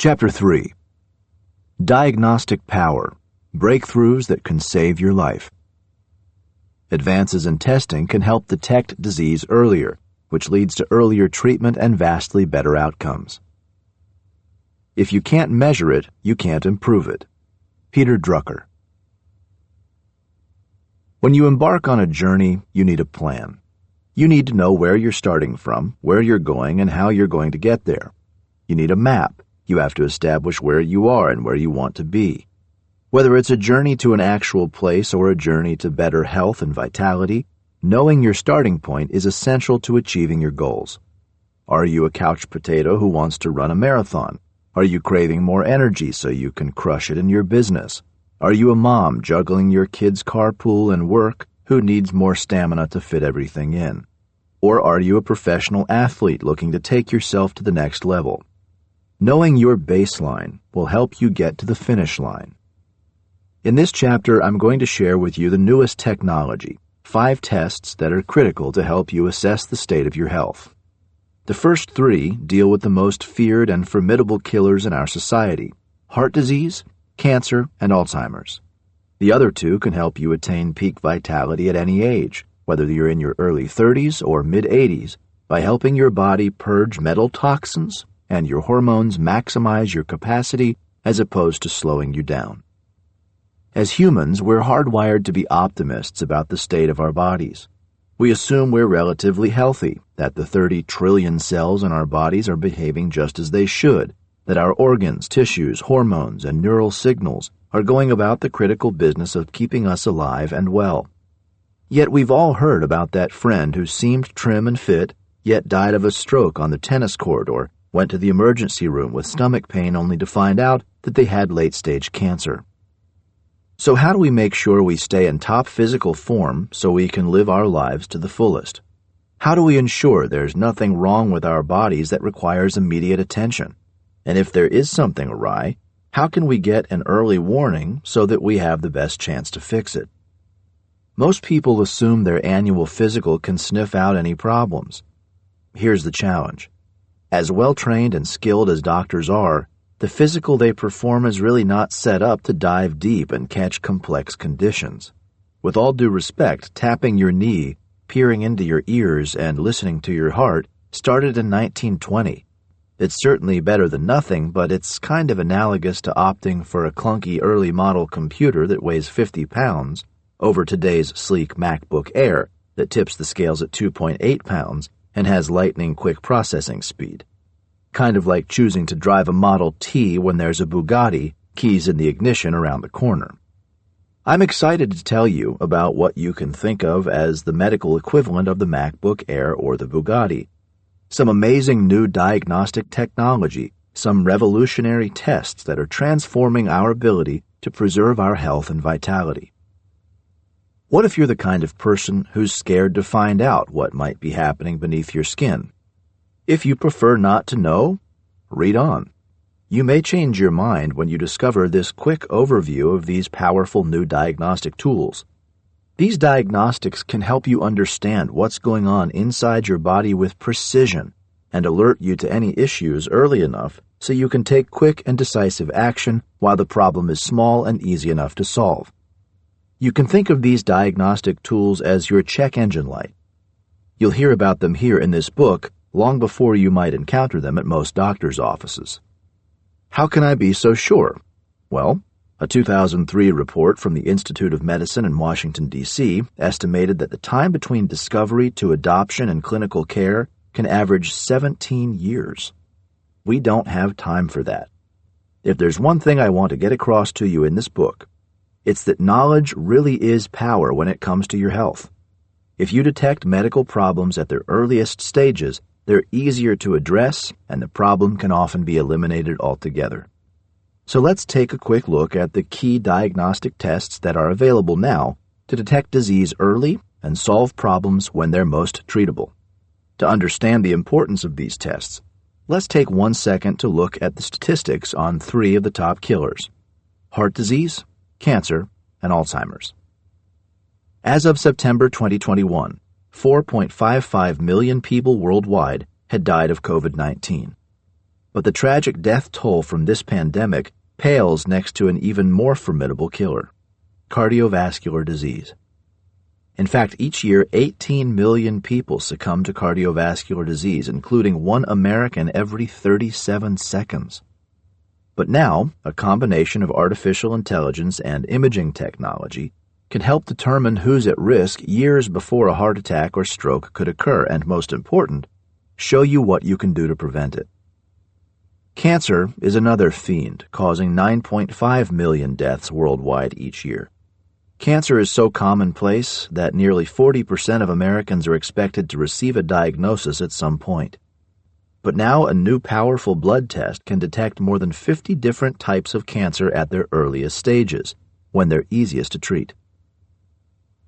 Chapter 3. Diagnostic Power. Breakthroughs that can save your life. Advances in testing can help detect disease earlier, which leads to earlier treatment and vastly better outcomes. If you can't measure it, you can't improve it. Peter Drucker. When you embark on a journey, you need a plan. You need to know where you're starting from, where you're going, and how you're going to get there. You need a map. You have to establish where you are and where you want to be. Whether it's a journey to an actual place or a journey to better health and vitality, knowing your starting point is essential to achieving your goals. Are you a couch potato who wants to run a marathon? Are you craving more energy so you can crush it in your business? Are you a mom juggling your kids' carpool and work who needs more stamina to fit everything in? Or are you a professional athlete looking to take yourself to the next level? Knowing your baseline will help you get to the finish line. In this chapter, I'm going to share with you the newest technology, 5 tests that are critical to help you assess the state of your health. The first 3 deal with the most feared and formidable killers in our society: heart disease, cancer, and Alzheimer's. The other 2 can help you attain peak vitality at any age, whether you're in your early 30s or mid-80s, by helping your body purge metal toxins and your hormones maximize your capacity as opposed to slowing you down. As humans, we're hardwired to be optimists about the state of our bodies. We assume we're relatively healthy, that the 30 trillion cells in our bodies are behaving just as they should, that our organs, tissues, hormones, and neural signals are going about the critical business of keeping us alive and well. Yet we've all heard about that friend who seemed trim and fit, yet died of a stroke on the tennis court or went to the emergency room with stomach pain only to find out that they had late-stage cancer. So how do we make sure we stay in top physical form so we can live our lives to the fullest? How do we ensure there's nothing wrong with our bodies that requires immediate attention? And if there is something awry, how can we get an early warning so that we have the best chance to fix it? Most people assume their annual physical can sniff out any problems. Here's the challenge. As well-trained and skilled as doctors are, the physical they perform is really not set up to dive deep and catch complex conditions. With all due respect, tapping your knee, peering into your ears, and listening to your heart started in 1920. It's certainly better than nothing, but it's kind of analogous to opting for a clunky early model computer that weighs 50 pounds over today's sleek MacBook Air that tips the scales at 2.8 pounds and has lightning-quick processing speed. Kind of like choosing to drive a Model T when there's a Bugatti, keys in the ignition around the corner. I'm excited to tell you about what you can think of as the medical equivalent of the MacBook Air or the Bugatti. Some amazing new diagnostic technology, some revolutionary tests that are transforming our ability to preserve our health and vitality. What if you're the kind of person who's scared to find out what might be happening beneath your skin? If you prefer not to know, read on. You may change your mind when you discover this quick overview of these powerful new diagnostic tools. These diagnostics can help you understand what's going on inside your body with precision and alert you to any issues early enough so you can take quick and decisive action while the problem is small and easy enough to solve. You can think of these diagnostic tools as your check engine light. You'll hear about them here in this book long before you might encounter them at most doctors' offices. How can I be so sure? Well, a 2003 report from the Institute of Medicine in Washington, D.C. estimated that the time between discovery to adoption and clinical care can average 17 years. We don't have time for that. If there's one thing I want to get across to you in this book, it's that knowledge really is power when it comes to your health. If you detect medical problems at their earliest stages, they're easier to address, and the problem can often be eliminated altogether. So let's take a quick look at the key diagnostic tests that are available now to detect disease early and solve problems when they're most treatable. To understand the importance of these tests, let's take 1 second to look at the statistics on 3 of the top killers: heart disease, cancer, and Alzheimer's. As of September 2021, 4.55 million people worldwide had died of COVID-19. But the tragic death toll from this pandemic pales next to an even more formidable killer: cardiovascular disease. In fact, each year 18 million people succumb to cardiovascular disease, including 1 American every 37 seconds. But now, a combination of artificial intelligence and imaging technology can help determine who's at risk years before a heart attack or stroke could occur, and most important, show you what you can do to prevent it. Cancer is another fiend, causing 9.5 million deaths worldwide each year. Cancer is so commonplace that nearly 40% of Americans are expected to receive a diagnosis at some point. But now a new powerful blood test can detect more than 50 different types of cancer at their earliest stages, when they're easiest to treat.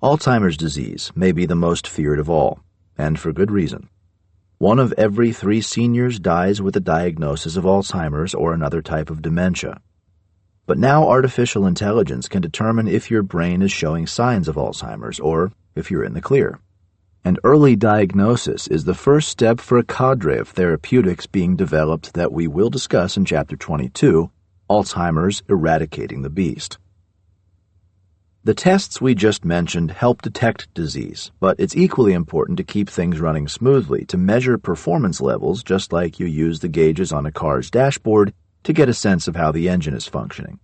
Alzheimer's disease may be the most feared of all, and for good reason. 1 of every 3 seniors dies with a diagnosis of Alzheimer's or another type of dementia. But now artificial intelligence can determine if your brain is showing signs of Alzheimer's or if you're in the clear. And early diagnosis is the first step for a cadre of therapeutics being developed that we will discuss in Chapter 22, Alzheimer's Eradicating the Beast. The tests we just mentioned help detect disease, but it's equally important to keep things running smoothly, to measure performance levels just like you use the gauges on a car's dashboard to get a sense of how the engine is functioning.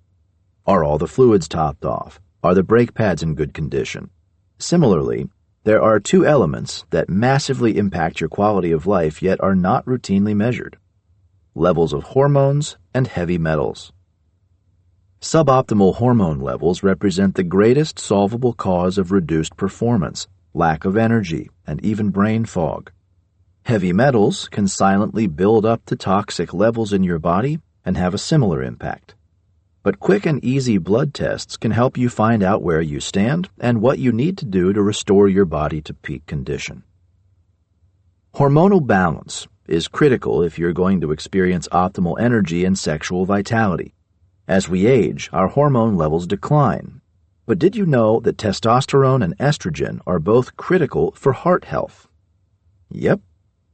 Are all the fluids topped off? Are the brake pads in good condition? Similarly, there are 2 elements that massively impact your quality of life yet are not routinely measured: levels of hormones and heavy metals. Suboptimal hormone levels represent the greatest solvable cause of reduced performance, lack of energy, and even brain fog. Heavy metals can silently build up to toxic levels in your body and have a similar impact. But quick and easy blood tests can help you find out where you stand and what you need to do to restore your body to peak condition. Hormonal balance is critical if you're going to experience optimal energy and sexual vitality. As we age, our hormone levels decline. But did you know that testosterone and estrogen are both critical for heart health? Yep,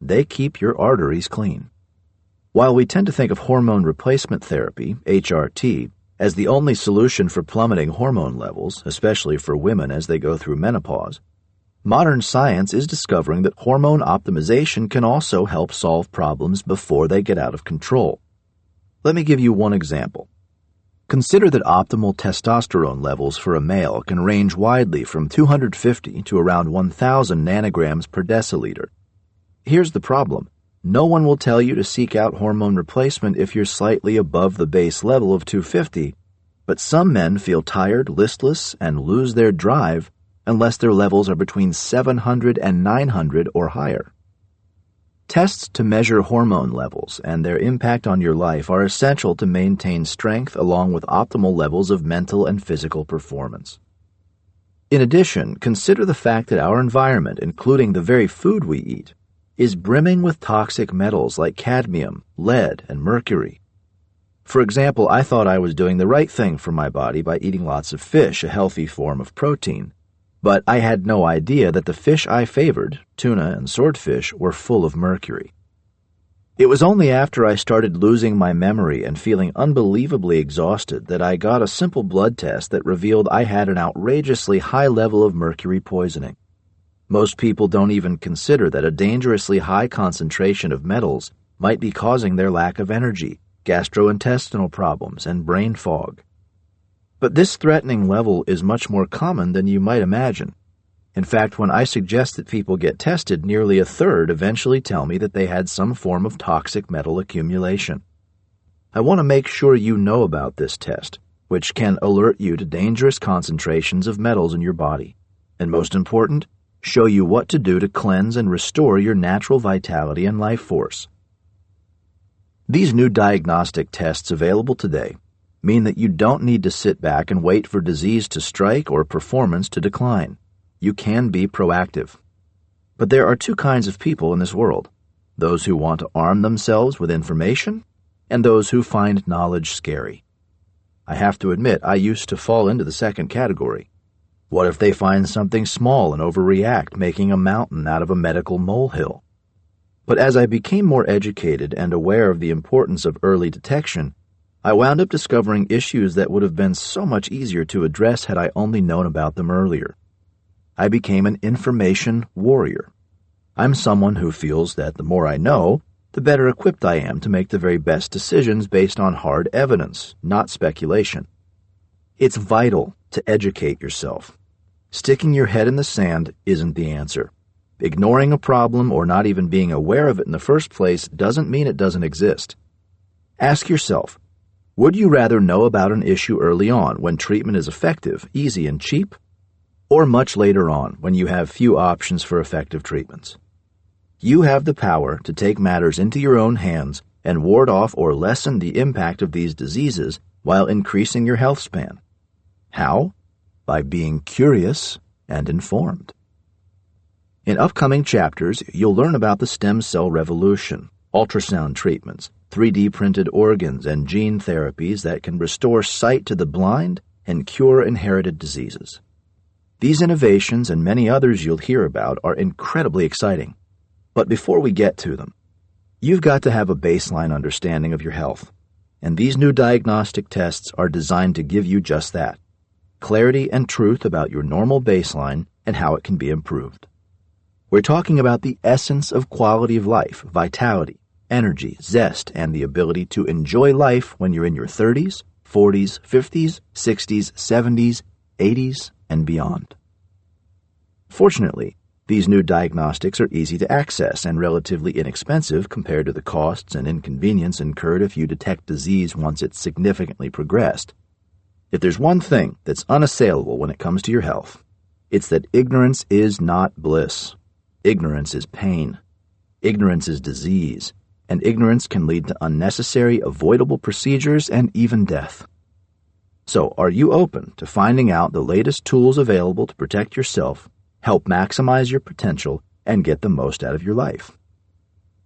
they keep your arteries clean. While we tend to think of hormone replacement therapy, HRT, as the only solution for plummeting hormone levels, especially for women as they go through menopause, modern science is discovering that hormone optimization can also help solve problems before they get out of control. Let me give you one example. Consider that optimal testosterone levels for a male can range widely from 250 to around 1,000 nanograms per deciliter. Here's the problem. No one will tell you to seek out hormone replacement if you're slightly above the base level of 250, but some men feel tired, listless, and lose their drive unless their levels are between 700 and 900 or higher. Tests to measure hormone levels and their impact on your life are essential to maintain strength along with optimal levels of mental and physical performance. In addition, consider the fact that our environment, including the very food we eat, is brimming with toxic metals like cadmium, lead, and mercury. For example, I thought I was doing the right thing for my body by eating lots of fish, a healthy form of protein, but I had no idea that the fish I favored, tuna and swordfish, were full of mercury. It was only after I started losing my memory and feeling unbelievably exhausted that I got a simple blood test that revealed I had an outrageously high level of mercury poisoning. Most people don't even consider that a dangerously high concentration of metals might be causing their lack of energy, gastrointestinal problems, and brain fog. But this threatening level is much more common than you might imagine. In fact, when I suggest that people get tested, nearly a third eventually tell me that they had some form of toxic metal accumulation. I want to make sure you know about this test, which can alert you to dangerous concentrations of metals in your body, and most important, show you what to do to cleanse and restore your natural vitality and life force. These new diagnostic tests available today mean that you don't need to sit back and wait for disease to strike or performance to decline. You can be proactive. But there are 2 kinds of people in this world: those who want to arm themselves with information and those who find knowledge scary. I have to admit, I used to fall into the second category. What if they find something small and overreact, making a mountain out of a medical molehill? But as I became more educated and aware of the importance of early detection, I wound up discovering issues that would have been so much easier to address had I only known about them earlier. I became an information warrior. I'm someone who feels that the more I know, the better equipped I am to make the very best decisions based on hard evidence, not speculation. It's vital to educate yourself. Sticking your head in the sand isn't the answer. Ignoring a problem or not even being aware of it in the first place doesn't mean it doesn't exist. Ask yourself, would you rather know about an issue early on when treatment is effective, easy, and cheap, or much later on when you have few options for effective treatments? You have the power to take matters into your own hands and ward off or lessen the impact of these diseases while increasing your health span. How? By being curious and informed. In upcoming chapters, you'll learn about the stem cell revolution, ultrasound treatments, 3D printed organs, and gene therapies that can restore sight to the blind and cure inherited diseases. These innovations and many others you'll hear about are incredibly exciting. But before we get to them, you've got to have a baseline understanding of your health, and these new diagnostic tests are designed to give you just that: clarity and truth about your normal baseline and how it can be improved. We're talking about the essence of quality of life, vitality, energy, zest, and the ability to enjoy life when you're in your 30s, 40s, 50s, 60s, 70s, 80s, and beyond. Fortunately, these new diagnostics are easy to access and relatively inexpensive compared to the costs and inconvenience incurred if you detect disease once it's significantly progressed. If there's one thing that's unassailable when it comes to your health, it's that ignorance is not bliss. Ignorance is pain. Ignorance is disease, and ignorance can lead to unnecessary, avoidable procedures and even death. So, are you open to finding out the latest tools available to protect yourself, help maximize your potential, and get the most out of your life?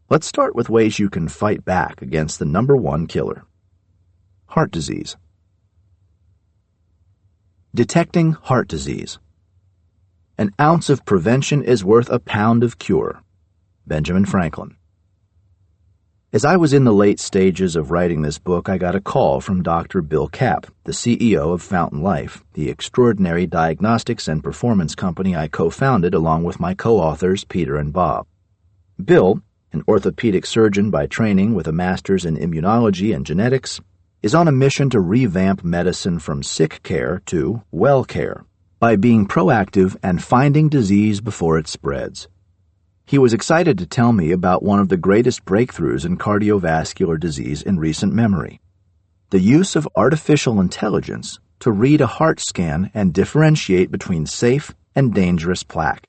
Let's start with ways you can fight back against the number one killer: heart disease. Detecting heart disease. An ounce of prevention is worth a pound of cure. Benjamin Franklin. As I was in the late stages of writing this book, I got a call from Dr. Bill Kapp, the CEO of Fountain Life, the extraordinary diagnostics and performance company I co-founded along with my co-authors Peter and Bob. Bill, an orthopedic surgeon by training with a master's in immunology and genetics, is on a mission to revamp medicine from sick care to well care by being proactive and finding disease before it spreads. He was excited to tell me about one of the greatest breakthroughs in cardiovascular disease in recent memory: the use of artificial intelligence to read a heart scan and differentiate between safe and dangerous plaque.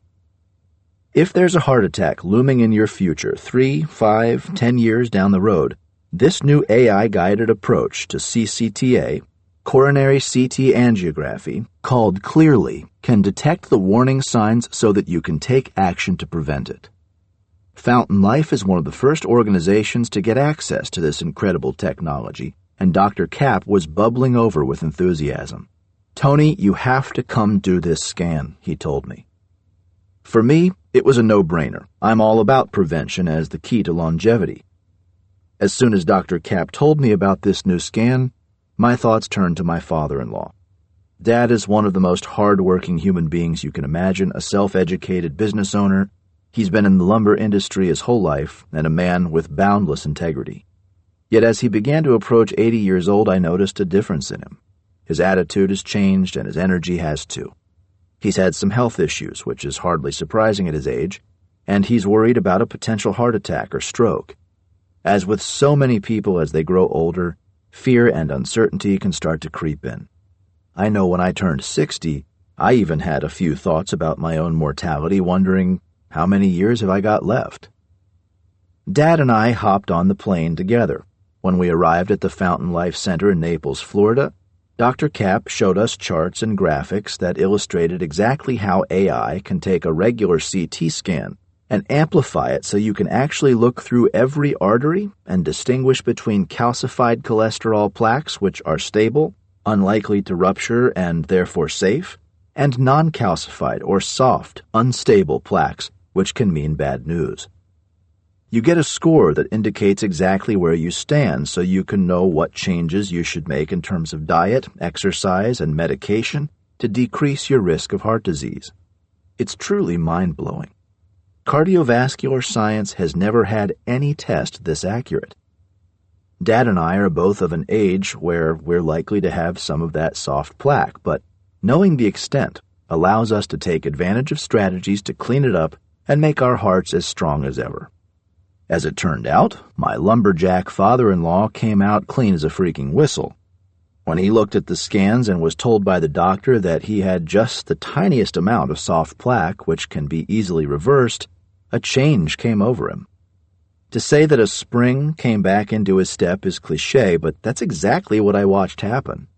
If there's a heart attack looming in your future 3, 5, 10 years down the road, this new AI-guided approach to CCTA, coronary CT angiography, called Clearly, can detect the warning signs so that you can take action to prevent it. Fountain Life is one of the first organizations to get access to this incredible technology, and Dr. Kapp was bubbling over with enthusiasm. "Tony, you have to come do this scan," he told me. For me, it was a no-brainer. I'm all about prevention as the key to longevity. As soon as Dr. Kapp told me about this new scan, my thoughts turned to my father-in-law. Dad is one of the most hard-working human beings you can imagine, a self-educated business owner. He's been in the lumber industry his whole life, and a man with boundless integrity. Yet as he began to approach 80 years old, I noticed a difference in him. His attitude has changed, and his energy has too. He's had some health issues, which is hardly surprising at his age, and he's worried about a potential heart attack or stroke. As with so many people as they grow older, fear and uncertainty can start to creep in. I know when I turned 60, I even had a few thoughts about my own mortality, wondering, how many years have I got left? Dad and I hopped on the plane together. When we arrived at the Fountain Life Center in Naples, Florida, Dr. Kapp showed us charts and graphics that illustrated exactly how AI can take a regular CT scan and amplify it so you can actually look through every artery and distinguish between calcified cholesterol plaques, which are stable, unlikely to rupture, and therefore safe, and non-calcified or soft, unstable plaques, which can mean bad news. You get a score that indicates exactly where you stand so you can know what changes you should make in terms of diet, exercise, and medication to decrease your risk of heart disease. It's truly mind-blowing. Cardiovascular science has never had any test this accurate. Dad and I are both of an age where we're likely to have some of that soft plaque, but knowing the extent allows us to take advantage of strategies to clean it up and make our hearts as strong as ever. As it turned out, my lumberjack father-in-law came out clean as a freaking whistle. When he looked at the scans and was told by the doctor that he had just the tiniest amount of soft plaque, which can be easily reversed, a change came over him. To say that a spring came back into his step is cliché, but that's exactly what I watched happen.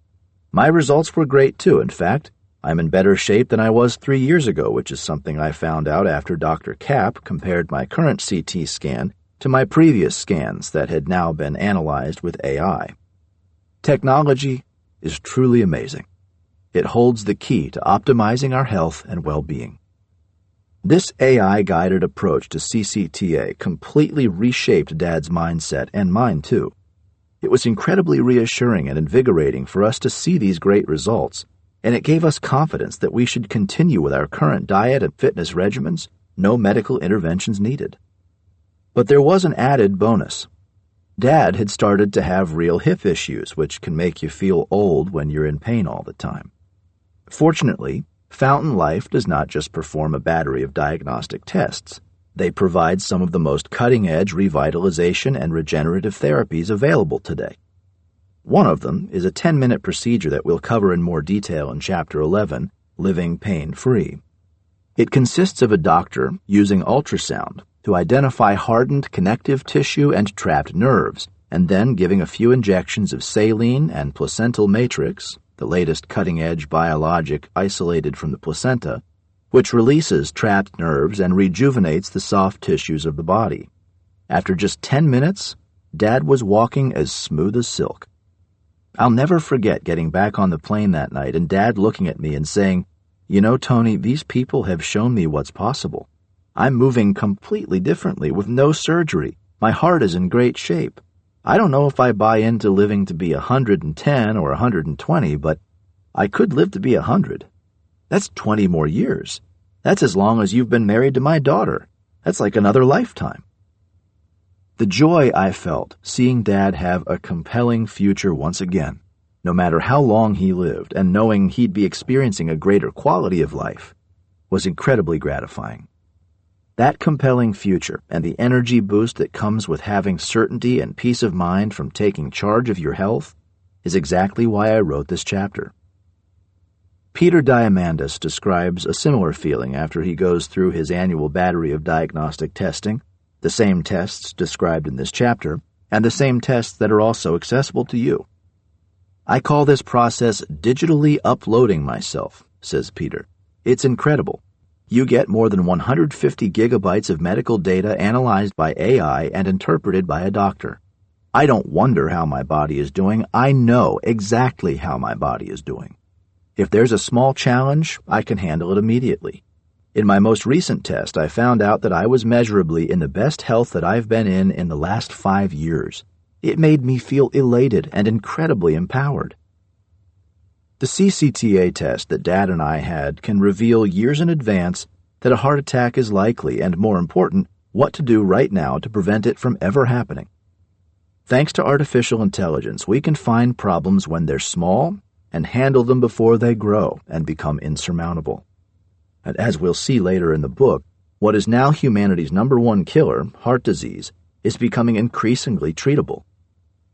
My results were great too. In fact, I'm in better shape than I was 3 years ago, which is something I found out after Dr. Kapp compared my current CT scan to my previous scans that had now been analyzed with AI. Technology is truly amazing. It holds the key to optimizing our health and well-being. This AI-guided approach to CCTA completely reshaped Dad's mindset, and mine too. It was incredibly reassuring and invigorating for us to see these great results, and it gave us confidence that we should continue with our current diet and fitness regimens, no medical interventions needed. But there was an added bonus. Dad had started to have real hip issues, which can make you feel old when you're in pain all the time. Fortunately, Fountain Life does not just perform a battery of diagnostic tests. They provide some of the most cutting-edge revitalization and regenerative therapies available today. One of them is a 10-minute procedure that we'll cover in more detail in Chapter 11, Living Pain-Free. It consists of a doctor using ultrasound to identify hardened connective tissue and trapped nerves, and then giving a few injections of saline and placental matrix, the latest cutting-edge biologic isolated from the placenta, which releases trapped nerves and rejuvenates the soft tissues of the body. After just 10 minutes, Dad was walking as smooth as silk. I'll never forget getting back on the plane that night and Dad looking at me and saying, "You know, Tony, these people have shown me what's possible. I'm moving completely differently with no surgery. My heart is in great shape. I don't know if I buy into living to be 110 or 120, but I could live to be 100. That's 20 more years. That's as long as you've been married to my daughter. That's like another lifetime." The joy I felt seeing Dad have a compelling future once again, no matter how long he lived, and knowing he'd be experiencing a greater quality of life, was incredibly gratifying. That compelling future and the energy boost that comes with having certainty and peace of mind from taking charge of your health is exactly why I wrote this chapter. Peter Diamandis describes a similar feeling after he goes through his annual battery of diagnostic testing, the same tests described in this chapter, and the same tests that are also accessible to you. "I call this process digitally uploading myself," says Peter. "It's incredible. You get more than 150 gigabytes of medical data analyzed by AI and interpreted by a doctor. I don't wonder how my body is doing. I know exactly how my body is doing. If there's a small challenge, I can handle it immediately. In my most recent test, I found out that I was measurably in the best health that I've been in the last 5 years. It made me feel elated and incredibly empowered." The CCTA test that Dad and I had can reveal years in advance that a heart attack is likely and, more important, what to do right now to prevent it from ever happening. Thanks to artificial intelligence, we can find problems when they're small and handle them before they grow and become insurmountable. And as we'll see later in the book, what is now humanity's #1 killer, heart disease, is becoming increasingly treatable.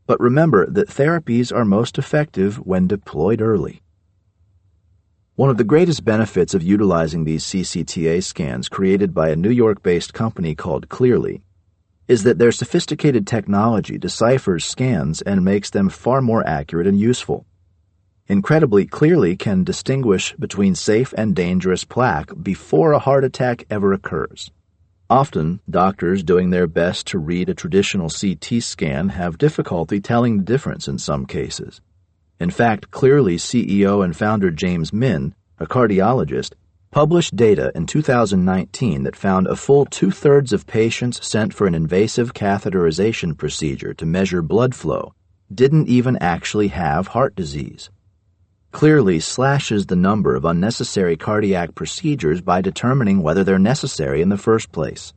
But remember that therapies are most effective when deployed early. One of the greatest benefits of utilizing these CCTA scans created by a New York-based company called Clearly is that their sophisticated technology deciphers scans and makes them far more accurate and useful. Incredibly, Clearly can distinguish between safe and dangerous plaque before a heart attack ever occurs. Often, doctors doing their best to read a traditional CT scan have difficulty telling the difference in some cases. In fact, Clearly CEO and founder James Min, a cardiologist, published data in 2019 that found a full two-thirds of patients sent for an invasive catheterization procedure to measure blood flow didn't even actually have heart disease. Clearly slashes the number of unnecessary cardiac procedures by determining whether they're necessary in the first place.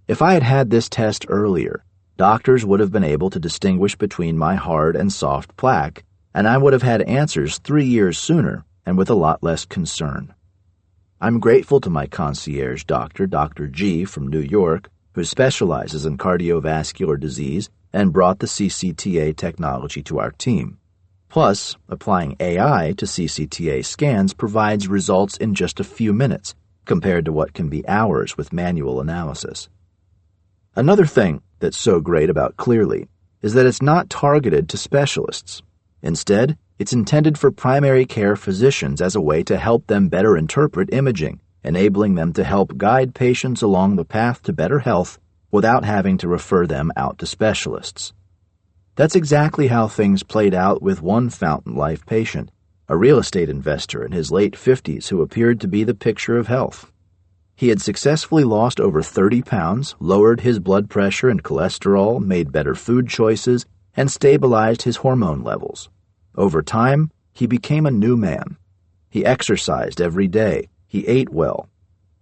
If I had had this test earlier, doctors would have been able to distinguish between my hard and soft plaque, and I would have had answers 3 years sooner and with a lot less concern. I'm grateful to my concierge doctor, Dr. G from New York, who specializes in cardiovascular disease and brought the CCTA technology to our team. Plus, applying AI to CCTA scans provides results in just a few minutes, compared to what can be hours with manual analysis. Another thing that's so great about Clearly is that it's not targeted to specialists. Instead, it's intended for primary care physicians as a way to help them better interpret imaging, enabling them to help guide patients along the path to better health without having to refer them out to specialists. That's exactly how things played out with one Fountain Life patient, a real estate investor in his late 50s who appeared to be the picture of health. He had successfully lost over 30 pounds, lowered his blood pressure and cholesterol, made better food choices, and stabilized his hormone levels. Over time, he became a new man. He exercised every day. He ate well.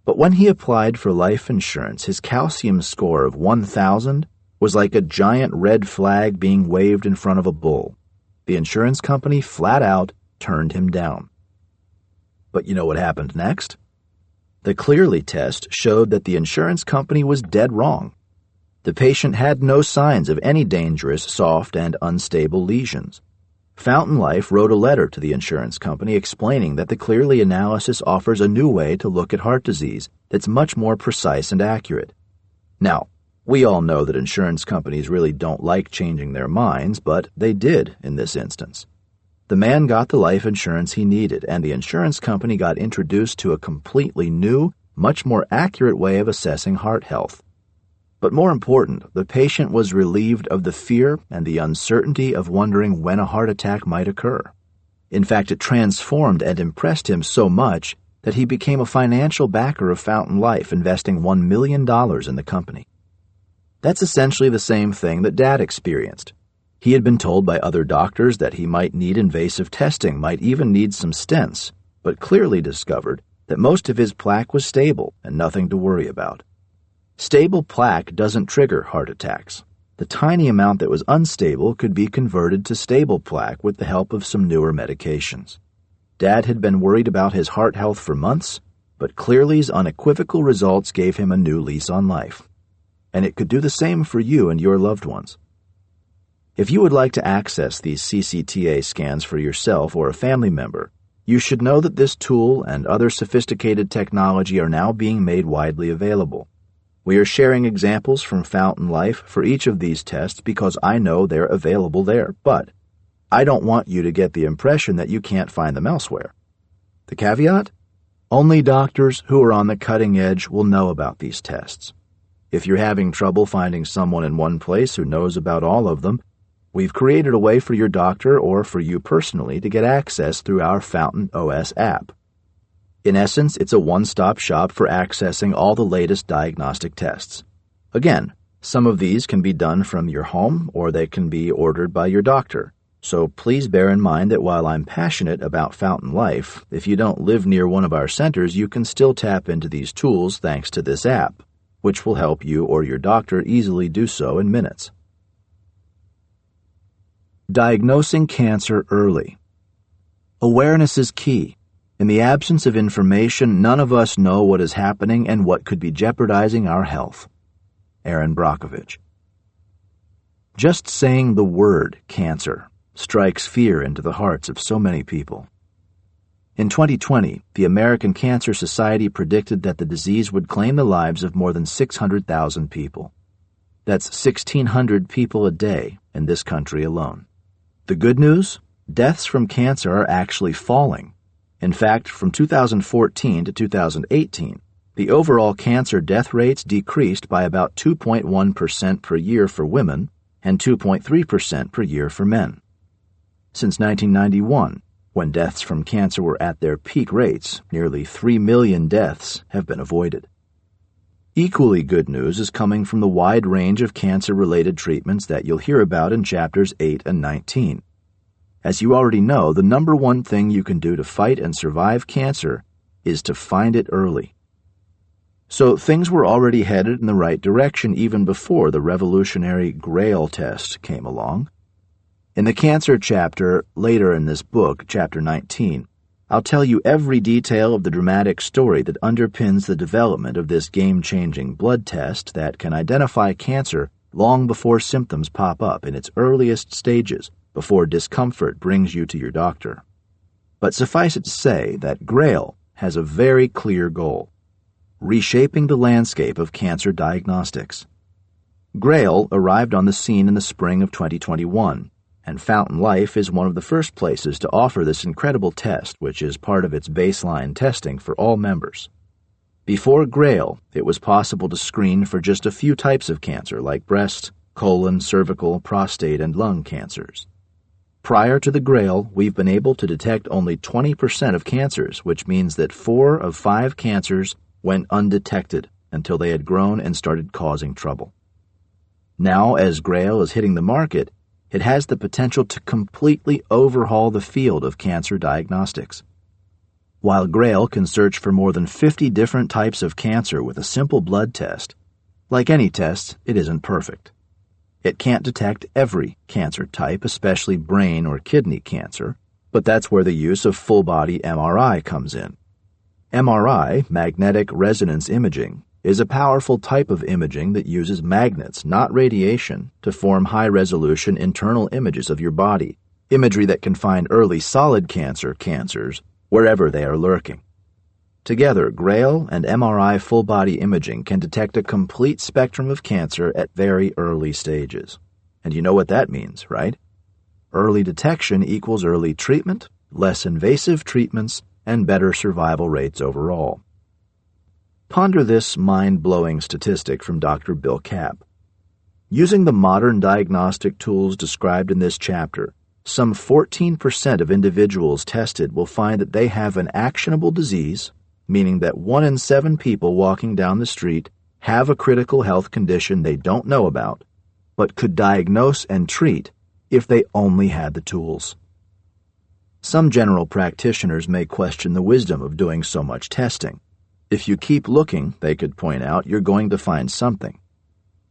But when he applied for life insurance, his calcium score of 1,000 was like a giant red flag being waved in front of a bull. The insurance company flat out turned him down. But you know what happened next? The Clearly test showed that the insurance company was dead wrong. The patient had no signs of any dangerous, soft, and unstable lesions. Fountain Life wrote a letter to the insurance company explaining that the Clearly analysis offers a new way to look at heart disease that's much more precise and accurate. Now, we all know that insurance companies really don't like changing their minds, but they did in this instance. The man got the life insurance he needed, and the insurance company got introduced to a completely new, much more accurate way of assessing heart health. But more important, the patient was relieved of the fear and the uncertainty of wondering when a heart attack might occur. In fact, it transformed and impressed him so much that he became a financial backer of Fountain Life, investing $1 million in the company. That's essentially the same thing that Dad experienced. He had been told by other doctors that he might need invasive testing, might even need some stents, but Clearly discovered that most of his plaque was stable and nothing to worry about. Stable plaque doesn't trigger heart attacks. The tiny amount that was unstable could be converted to stable plaque with the help of some newer medications. Dad had been worried about his heart health for months, but Clearly's unequivocal results gave him a new lease on life. And it could do the same for you and your loved ones. If you would like to access these CCTA scans for yourself or a family member, you should know that this tool and other sophisticated technology are now being made widely available. We are sharing examples from Fountain Life for each of these tests because I know they're available there, but I don't want you to get the impression that you can't find them elsewhere. The caveat? Only doctors who are on the cutting edge will know about these tests. If you're having trouble finding someone in one place who knows about all of them, we've created a way for your doctor or for you personally to get access through our Fountain OS app. In essence, it's a one-stop shop for accessing all the latest diagnostic tests. Again, some of these can be done from your home or they can be ordered by your doctor. So please bear in mind that while I'm passionate about Fountain Life, if you don't live near one of our centers, you can still tap into these tools thanks to this app, which will help you or your doctor easily do so in minutes. Diagnosing cancer early. Awareness is key. In the absence of information, none of us know what is happening and what could be jeopardizing our health. Aaron Brockovich. Just saying the word cancer strikes fear into the hearts of so many people. In 2020, the American Cancer Society predicted that the disease would claim the lives of more than 600,000 people. That's 1,600 people a day in this country alone. The good news? Deaths from cancer are actually falling. In fact, from 2014 to 2018, the overall cancer death rates decreased by about 2.1% per year for women and 2.3% per year for men. Since 1991, When deaths from cancer were at their peak rates, nearly 3 million deaths have been avoided. Equally good news is coming from the wide range of cancer-related treatments that you'll hear about in chapters 8 and 19. As you already know, the number one thing you can do to fight and survive cancer is to find it early. So things were already headed in the right direction even before the revolutionary Grail test came along. In the cancer chapter later in this book, chapter 19, I'll tell you every detail of the dramatic story that underpins the development of this game-changing blood test that can identify cancer long before symptoms pop up in its earliest stages, before discomfort brings you to your doctor. But suffice it to say that Grail has a very clear goal: reshaping the landscape of cancer diagnostics. Grail arrived on the scene in the spring of 2021, and Fountain Life is one of the first places to offer this incredible test, which is part of its baseline testing for all members. Before Grail, it was possible to screen for just a few types of cancer like breast, colon, cervical, prostate, and lung cancers. Prior to the Grail, we've been able to detect only 20% of cancers, which means that 4 of 5 cancers went undetected until they had grown and started causing trouble. Now, as Grail is hitting the market, it has the potential to completely overhaul the field of cancer diagnostics. While Grail can search for more than 50 different types of cancer with a simple blood test, like any test, it isn't perfect. It can't detect every cancer type, especially brain or kidney cancer, but that's where the use of full-body MRI comes in. MRI, magnetic resonance imaging, is a powerful type of imaging that uses magnets, not radiation, to form high-resolution internal images of your body, imagery that can find early solid cancers wherever they are lurking. Together, Grail and MRI full-body imaging can detect a complete spectrum of cancer at very early stages. And you know what that means, right? Early detection equals early treatment, less invasive treatments, and better survival rates overall. Ponder this mind-blowing statistic from Dr. Bill Kapp. Using the modern diagnostic tools described in this chapter, some 14% of individuals tested will find that they have an actionable disease, meaning that 1 in 7 people walking down the street have a critical health condition they don't know about, but could diagnose and treat if they only had the tools. Some general practitioners may question the wisdom of doing so much testing. If you keep looking, they could point out, you're going to find something.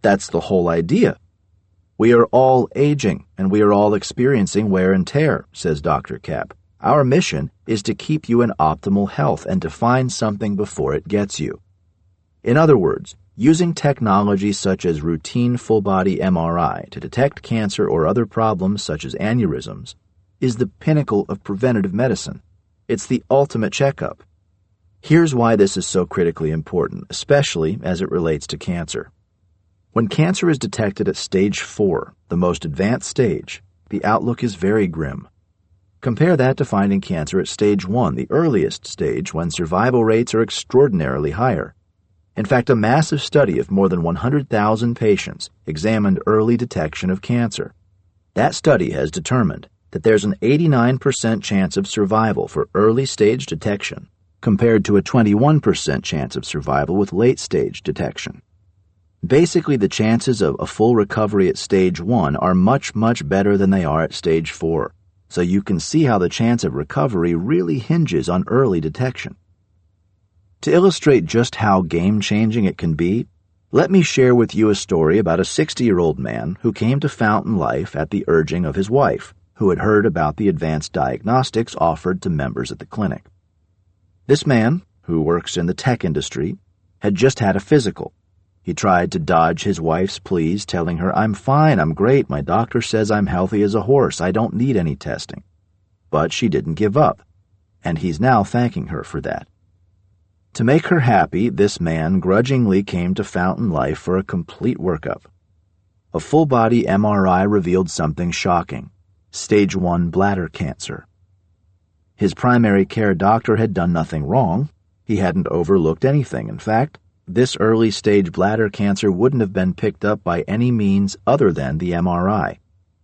That's the whole idea. We are all aging, and we are all experiencing wear and tear, says Dr. Kapp. Our mission is to keep you in optimal health and to find something before it gets you. In other words, using technology such as routine full-body MRI to detect cancer or other problems such as aneurysms is the pinnacle of preventative medicine. It's the ultimate checkup. Here's why this is so critically important, especially as it relates to cancer. When cancer is detected at stage 4, the most advanced stage, the outlook is very grim. Compare that to finding cancer at stage 1, the earliest stage, when survival rates are extraordinarily higher. In fact, a massive study of more than 100,000 patients examined early detection of cancer. That study has determined that there's an 89% chance of survival for early-stage detection, compared to a 21% chance of survival with late-stage detection. Basically, the chances of a full recovery at stage 1 are much, much better than they are at stage 4. So you can see how the chance of recovery really hinges on early detection. To illustrate just how game-changing it can be, let me share with you a story about a 60-year-old man who came to Fountain Life at the urging of his wife, who had heard about the advanced diagnostics offered to members at the clinic. This man, who works in the tech industry, had just had a physical. He tried to dodge his wife's pleas, telling her, "I'm fine, I'm great, my doctor says I'm healthy as a horse, I don't need any testing." But she didn't give up, and he's now thanking her for that. To make her happy, this man grudgingly came to Fountain Life for a complete workup. A full-body MRI revealed something shocking: stage 1 bladder cancer. His primary care doctor had done nothing wrong. He hadn't overlooked anything. In fact, this early-stage bladder cancer wouldn't have been picked up by any means other than the MRI,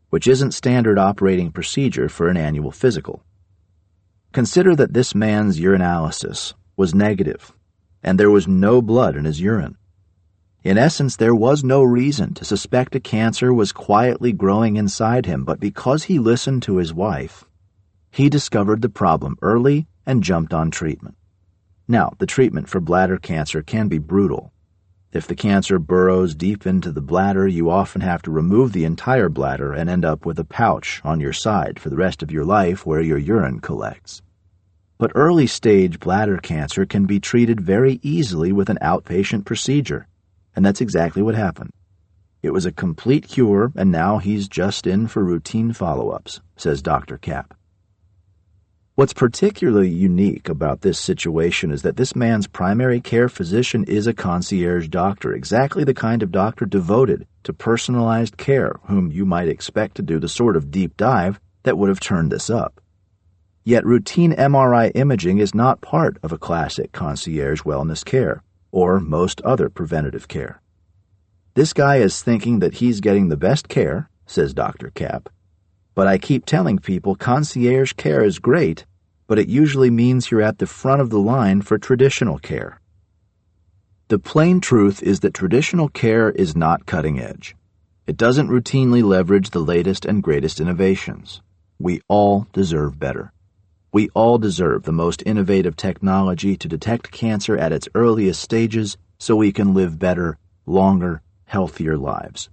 which isn't standard operating procedure for an annual physical. Consider that this man's urinalysis was negative, and there was no blood in his urine. In essence, there was no reason to suspect a cancer was quietly growing inside him, but because he listened to his wife, he discovered the problem early and jumped on treatment. Now, the treatment for bladder cancer can be brutal. If the cancer burrows deep into the bladder, you often have to remove the entire bladder and end up with a pouch on your side for the rest of your life where your urine collects. But early-stage bladder cancer can be treated very easily with an outpatient procedure, and that's exactly what happened. It was a complete cure, and now he's just in for routine follow-ups, says Dr. Kapp. What's particularly unique about this situation is that this man's primary care physician is a concierge doctor, exactly the kind of doctor devoted to personalized care, whom you might expect to do the sort of deep dive that would have turned this up. Yet routine MRI imaging is not part of a classic concierge wellness care, or most other preventative care. This guy is thinking that he's getting the best care, says Dr. Kapp, but I keep telling people concierge care is great, but it usually means you're at the front of the line for traditional care. The plain truth is that traditional care is not cutting edge. It doesn't routinely leverage the latest and greatest innovations. We all deserve better. We all deserve the most innovative technology to detect cancer at its earliest stages so we can live better, longer, healthier lives.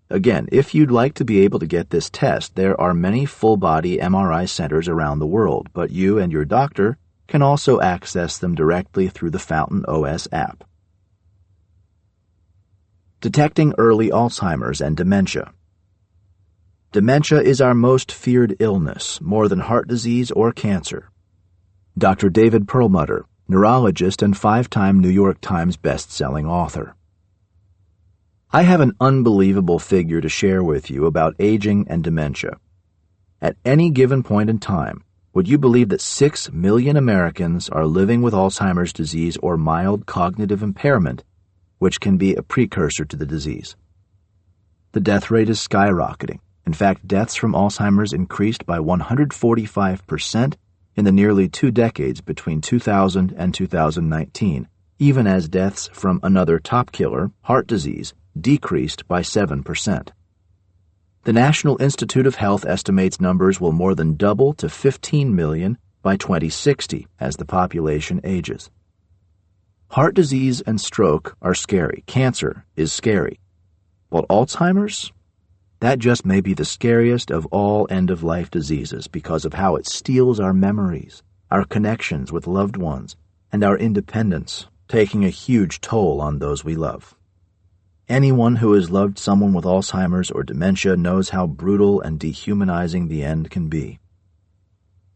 Again, if you'd like to be able to get this test, there are many full-body MRI centers around the world, but you and your doctor can also access them directly through the Fountain OS app. Detecting early Alzheimer's and dementia. Dementia is our most feared illness, more than heart disease or cancer. Dr. David Perlmutter, neurologist and 5-time New York Times best-selling author. I have an unbelievable figure to share with you about aging and dementia. At any given point in time, would you believe that 6 million Americans are living with Alzheimer's disease or mild cognitive impairment, which can be a precursor to the disease? The death rate is skyrocketing. In fact, deaths from Alzheimer's increased by 145% in the nearly 2 decades between 2000 and 2019, even as deaths from another top killer, heart disease, decreased by 7%. The National Institute of Health estimates numbers will more than double to 15 million by 2060 as the population ages. Heart disease and stroke are scary. Cancer is scary. But Alzheimer's? That just may be the scariest of all end-of-life diseases because of how it steals our memories, our connections with loved ones, and our independence, taking a huge toll on those we love. Anyone who has loved someone with Alzheimer's or dementia knows how brutal and dehumanizing the end can be.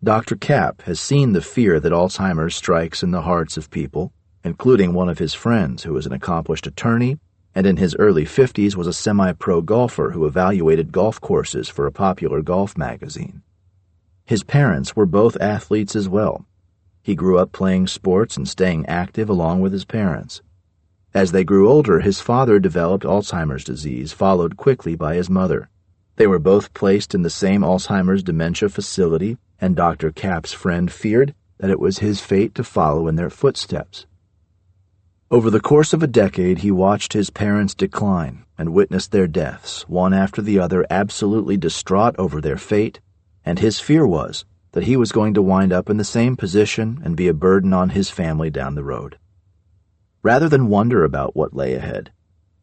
Dr. Kapp has seen the fear that Alzheimer's strikes in the hearts of people, including one of his friends who is an accomplished attorney and in his early 50s was a semi-pro golfer who evaluated golf courses for a popular golf magazine. His parents were both athletes as well. He grew up playing sports and staying active along with his parents. As they grew older, his father developed Alzheimer's disease, followed quickly by his mother. They were both placed in the same Alzheimer's dementia facility, and Dr. Kapp's friend feared that it was his fate to follow in their footsteps. Over the course of a decade, he watched his parents decline and witnessed their deaths, one after the other, absolutely distraught over their fate, and his fear was that he was going to wind up in the same position and be a burden on his family down the road. Rather than wonder about what lay ahead,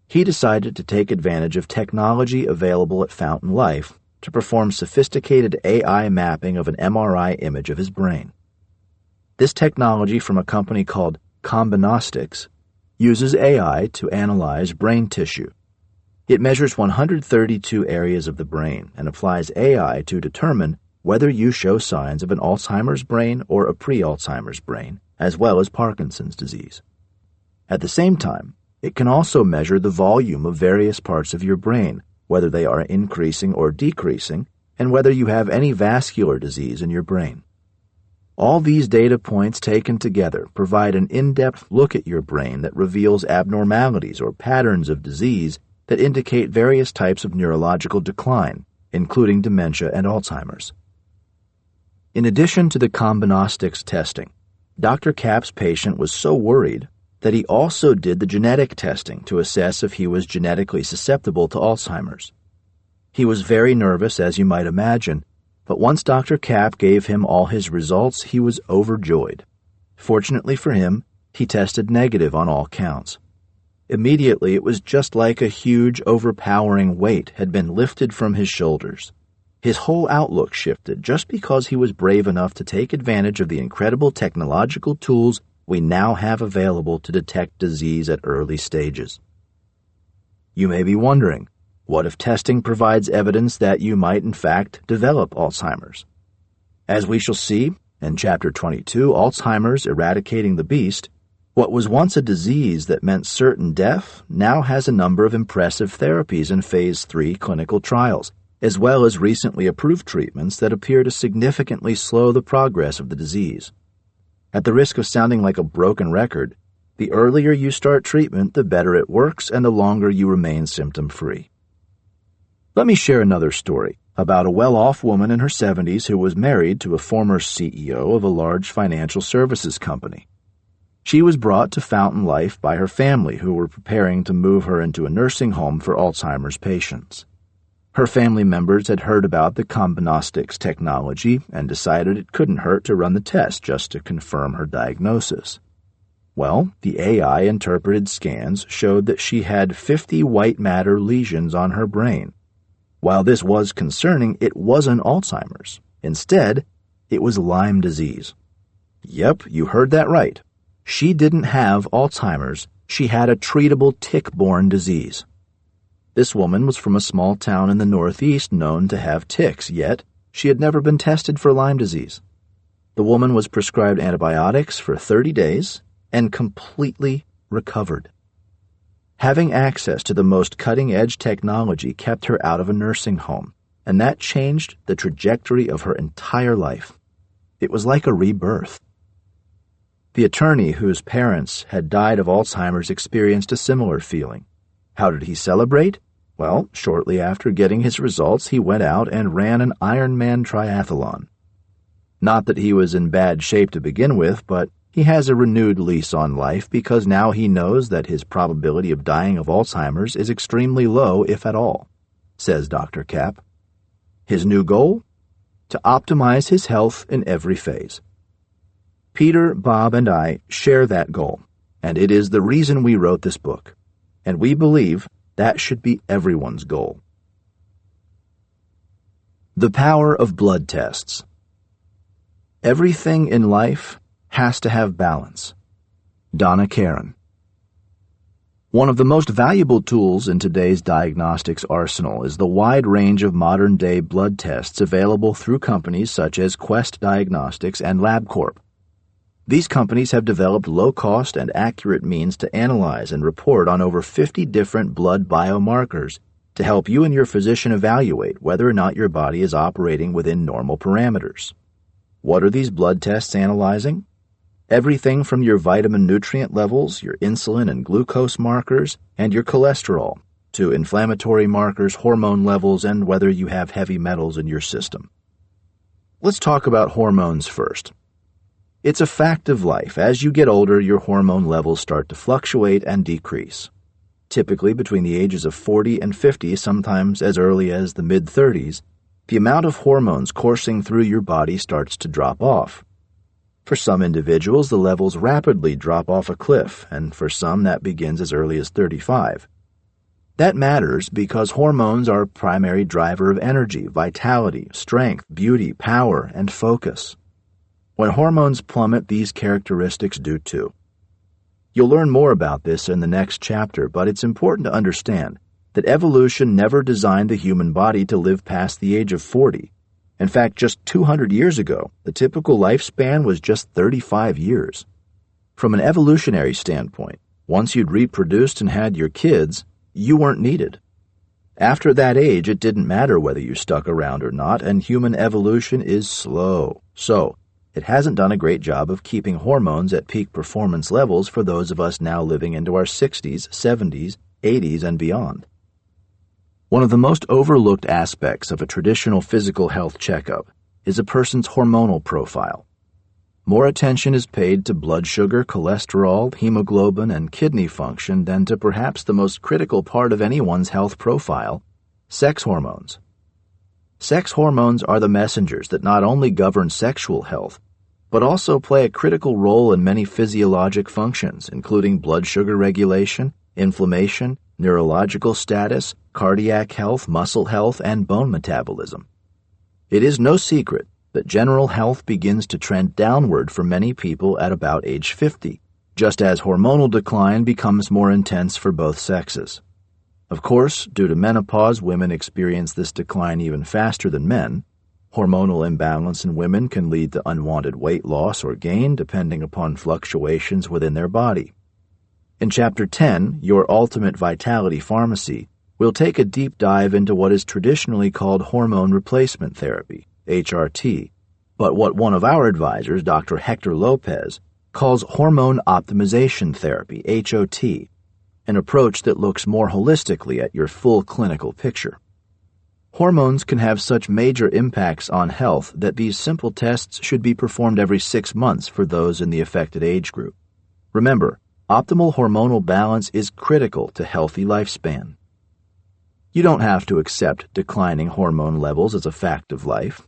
he decided to take advantage of technology available at Fountain Life to perform sophisticated AI mapping of an MRI image of his brain. This technology from a company called Diagnostics uses AI to analyze brain tissue. It measures 132 areas of the brain and applies AI to determine whether you show signs of an Alzheimer's brain or a pre-Alzheimer's brain, as well as Parkinson's disease. At the same time, it can also measure the volume of various parts of your brain, whether they are increasing or decreasing, and whether you have any vascular disease in your brain. All these data points taken together provide an in-depth look at your brain that reveals abnormalities or patterns of disease that indicate various types of neurological decline, including dementia and Alzheimer's. In addition to the diagnostics testing, Dr. Kapp's patient was so worried that he also did the genetic testing to assess if he was genetically susceptible to Alzheimer's. He was very nervous, as you might imagine, but once Dr. Kapp gave him all his results, he was overjoyed. Fortunately for him, he tested negative on all counts. Immediately, it was just like a huge, overpowering weight had been lifted from his shoulders. His whole outlook shifted just because he was brave enough to take advantage of the incredible technological tools we now have available to detect disease at early stages. You may be wondering, what if testing provides evidence that you might in fact develop Alzheimer's? As we shall see in Chapter 22, Alzheimer's Eradicating the Beast, what was once a disease that meant certain death now has a number of impressive therapies in Phase 3 clinical trials, as well as recently approved treatments that appear to significantly slow the progress of the disease. At the risk of sounding like a broken record, the earlier you start treatment, the better it works and the longer you remain symptom-free. Let me share another story about a well-off woman in her 70s who was married to a former CEO of a large financial services company. She was brought to Fountain Life by her family, who were preparing to move her into a nursing home for Alzheimer's patients. Her family members had heard about the diagnostics technology and decided it couldn't hurt to run the test just to confirm her diagnosis. Well, the AI-interpreted scans showed that she had 50 white matter lesions on her brain. While this was concerning, it wasn't Alzheimer's. Instead, it was Lyme disease. Yep, you heard that right. She didn't have Alzheimer's. She had a treatable tick-borne disease. This woman was from a small town in the Northeast known to have ticks, yet she had never been tested for Lyme disease. The woman was prescribed antibiotics for 30 days and completely recovered. Having access to the most cutting-edge technology kept her out of a nursing home, and that changed the trajectory of her entire life. It was like a rebirth. The attorney whose parents had died of Alzheimer's experienced a similar feeling. How did he celebrate? Well, shortly after getting his results, he went out and ran an Ironman triathlon. Not that he was in bad shape to begin with, but he has a renewed lease on life because now he knows that his probability of dying of Alzheimer's is extremely low, if at all, says Dr. Kapp. His new goal? To optimize his health in every phase. Peter, Bob, and I share that goal, and it is the reason we wrote this book, and we believe that should be everyone's goal. The power of blood tests. Everything in life has to have balance. Donna Karan. One of the most valuable tools in today's diagnostics arsenal is the wide range of modern-day blood tests available through companies such as Quest Diagnostics and LabCorp. These companies have developed low-cost and accurate means to analyze and report on over 50 different blood biomarkers to help you and your physician evaluate whether or not your body is operating within normal parameters. What are these blood tests analyzing? Everything from your vitamin nutrient levels, your insulin and glucose markers, and your cholesterol, to inflammatory markers, hormone levels, and whether you have heavy metals in your system. Let's talk about hormones first. It's a fact of life. As you get older, your hormone levels start to fluctuate and decrease. Typically between the ages of 40 and 50, sometimes as early as the mid-30s, the amount of hormones coursing through your body starts to drop off. For some individuals, the levels rapidly drop off a cliff, and for some that begins as early as 35. That matters because hormones are a primary driver of energy, vitality, strength, beauty, power, and focus. When hormones plummet, these characteristics do too. You'll learn more about this in the next chapter, but it's important to understand that evolution never designed the human body to live past the age of 40. In fact, just 200 years ago, the typical lifespan was just 35 years. From an evolutionary standpoint, once you'd reproduced and had your kids, you weren't needed. After that age, it didn't matter whether you stuck around or not, and human evolution is slow. So, it hasn't done a great job of keeping hormones at peak performance levels for those of us now living into our 60s, 70s, 80s, and beyond. One of the most overlooked aspects of a traditional physical health checkup is a person's hormonal profile. More attention is paid to blood sugar, cholesterol, hemoglobin, and kidney function than to perhaps the most critical part of anyone's health profile, sex hormones. Sex hormones are the messengers that not only govern sexual health, but also play a critical role in many physiologic functions, including blood sugar regulation, inflammation, neurological status, cardiac health, muscle health, and bone metabolism. It is no secret that general health begins to trend downward for many people at about age 50, just as hormonal decline becomes more intense for both sexes. Of course, due to menopause, women experience this decline even faster than men. Hormonal imbalance in women can lead to unwanted weight loss or gain depending upon fluctuations within their body. In Chapter 10, Your Ultimate Vitality Pharmacy, we'll take a deep dive into what is traditionally called hormone replacement therapy, HRT, but what one of our advisors, Dr. Hector Lopez, calls hormone optimization therapy, HOT, an approach that looks more holistically at your full clinical picture. Hormones can have such major impacts on health that these simple tests should be performed every 6 months for those in the affected age group. Remember, optimal hormonal balance is critical to healthy lifespan. You don't have to accept declining hormone levels as a fact of life.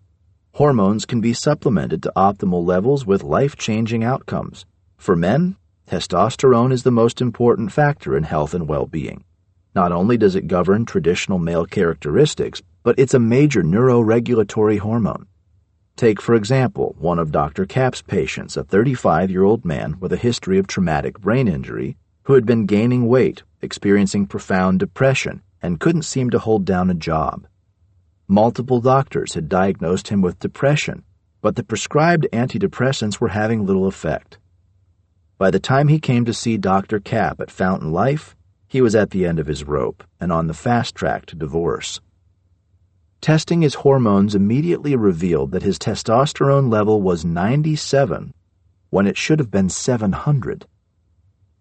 Hormones can be supplemented to optimal levels with life-changing outcomes. For men, testosterone is the most important factor in health and well-being. Not only does it govern traditional male characteristics, but it's a major neuroregulatory hormone. Take, for example, one of Dr. Kapp's patients, a 35-year-old man with a history of traumatic brain injury who had been gaining weight, experiencing profound depression, and couldn't seem to hold down a job. Multiple doctors had diagnosed him with depression, but the prescribed antidepressants were having little effect. By the time he came to see Dr. Kapp at Fountain Life, he was at the end of his rope and on the fast track to divorce. Testing his hormones immediately revealed that his testosterone level was 97 when it should have been 700.